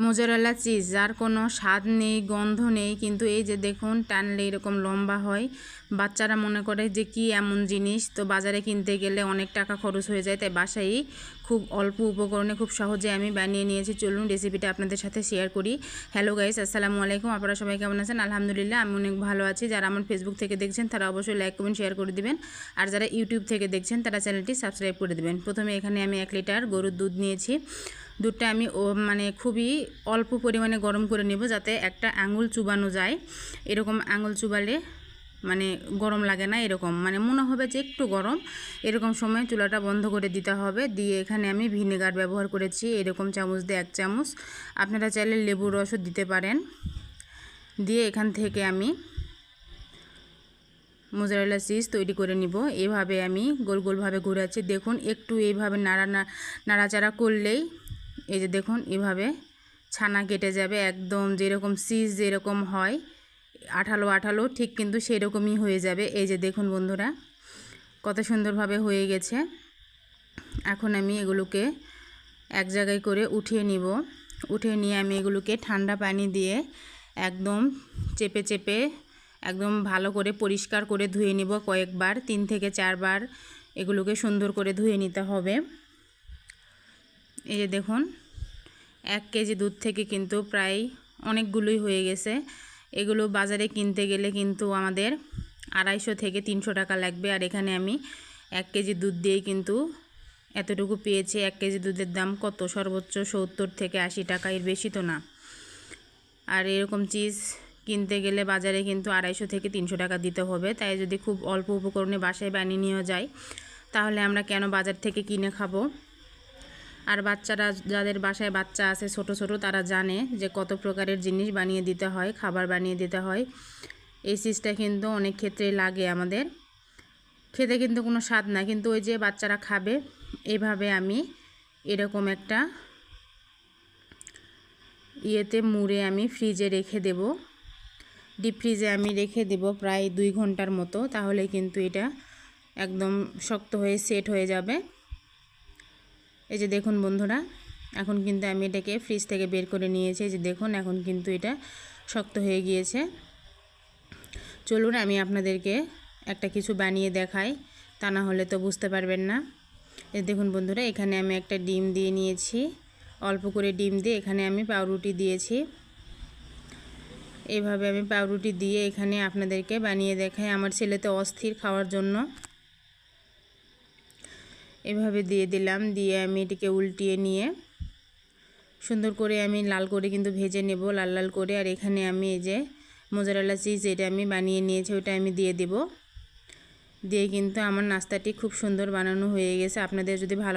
Mozzarella cheese যার কোনো স্বাদ নেই, গন্ধ নেই, কিন্তু এই যে দেখুন টানলে এরকম লম্বা হয়। বাচ্চারা মনে করে যে কি এমন জিনিস, তো বাজারে কিনতে গেলে অনেক টাকা খরচ হয়ে যায়, তাই বাসায় খুব অল্প উপকরণে খুব সহজে আমি বানিয়ে নিয়েছি। চলুন রেসিপিটা আপনাদের সাথে শেয়ার করি। হ্যালো গাইস, আসসালামু আলাইকুম। আপনারা সবাই কেমন আছেন? আলহামদুলিল্লাহ আমি অনেক ভালো আছি। যারা আমার ফেসবুক থেকে দেখছেন তারা অবশ্যই লাইক কমেন্ট শেয়ার করে দিবেন, আর যারা ইউটিউব থেকে দেখছেন তারা চ্যানেলটি সাবস্ক্রাইব করে দিবেন। প্রথমে এখানে আমি 1 লিটার গরুর দুধ নিয়েছি। দুধটা আমি খুবই অল্প পরিমাণে গরম করে নেব, যাতে একটা আঙুল চুবানো যায়। এরকম আঙুল চুবালে গরম লাগে না, এরকম মনে হবে যে একটু গরম। এরকম সময় চুলাটা বন্ধ করে দিতে হবে। দিয়ে এখানে আমি ভিনেগার ব্যবহার করেছি, এরকম চামচ দিয়ে 1 চামচ। আপনারা চাইলে লেবুর রসও দিতে পারেন। দিয়ে এখান থেকে আমি মোজারেলা চিজ তৈরি করে নিব। এভাবে আমি গোল গোলভাবে ঘোরাচ্ছি। দেখুন একটু এইভাবে নাড়াচাড়া করলেই এই যে দেখুন এভাবে ছানা কেটে যাবে, একদম যেরকম চিজ যেরকম হয় আঠালো আঠালো, ঠিক কিন্তু সেরকমই হয়ে যাবে। এই যে দেখুন বন্ধুরা কত সুন্দরভাবে হয়ে গেছে। এখন আমি এগুলোকে এক জায়গায় করে উঠিয়ে নিব। উঠিয়ে নিয়ে আমি এগুলোকে ঠান্ডা পানি দিয়ে একদম চেপে চেপে একদম ভালো করে পরিষ্কার করে ধুয়ে নিব কয়েকবার, 3 থেকে 4 বার এগুলোকে সুন্দর করে ধুয়ে নিতে হবে। এই যে দেখুন 1 কেজি দুধ থেকে কিন্তু প্রায় অনেকগুলোই হয়ে গেছে। এগুলো বাজারে কিনতে গেলে কিন্তু আমাদের 250 থেকে 300 টাকা লাগবে, আর এখানে আমি 1 কেজি দুধ দিয়েই কিন্তু এতটুকু পেয়েছি। 1 কেজি দুধের দাম কত? সর্বোচ্চ 70 থেকে 80 টাকা, এর বেশি তো না। আর এরকম চিজ কিনতে গেলে বাজারে কিন্তু 250 থেকে 300 টাকা দিতে হবে। তাই যদি খুব অল্প উপকরণে বাসায় বানিয়ে নেওয়া যায়, তাহলে আমরা কেন বাজার থেকে কিনে খাবো? আর বাচ্চারা, যাদের বাসায় বাচ্চা আছে ছোট ছোট, তারা জানে যে কত প্রকারের জিনিস বানিয়ে দিতে হয়, খাবার বানিয়ে দিতে হয়। এই চিজটা কিন্তু অনেক ক্ষেত্রে লাগে আমাদের, খেতে কিন্তু কোনো স্বাদ না, কিন্তু ওই যে বাচ্চারা খাবে। এইভাবে আমি এরকম একটা ইয়েতে মুড়ে আমি ফ্রিজে রেখে দেব। ডিপ ফ্রিজে আমি রেখে দেব প্রায় 2 ঘন্টার মতো, তাহলে কিন্তু এটা একদম শক্ত হয়ে সেট হয়ে যাবে। এই যে দেখুন বন্ধুরা, এখন কিন্তু আমি এটাকে ফ্রিজ থেকে বের করে নিয়েছি। এই যে দেখুন এখন কিন্তু এটা শক্ত হয়ে গিয়েছে। চলুন আমি আপনাদেরকে একটা কিছু বানিয়ে দেখাই, তা না হলে তো বুঝতে পারবেন না। এই দেখুন বন্ধুরা, এখানে আমি একটা ডিম দিয়ে নিয়েছি। অল্প করে ডিম দিয়ে এখানে আমি পাউরুটি দিয়েছি। এইভাবে আমি পাউরুটি দিয়ে এখানে আপনাদেরকে বানিয়ে দেখাই। আমার ছেলে তো অস্থির খাওয়ার জন্য। এভাবে দিয়ে দিলাম, দিয়ে আমি এটিকে উল্টিয়ে নিয়ে সুন্দর করে আমি লাল করে কিন্তু ভেজে নেব, লাল লাল করে। আর এখানে আমি এই যে মোজারেলা চিজ এটা আমি বানিয়ে নিয়েছি, ওটা আমি দিয়ে দেব। দিয়ে কিন্তু আমার নাস্তাটি খুব সুন্দর বানানো হয়ে গেছে। আপনাদের যদি ভালো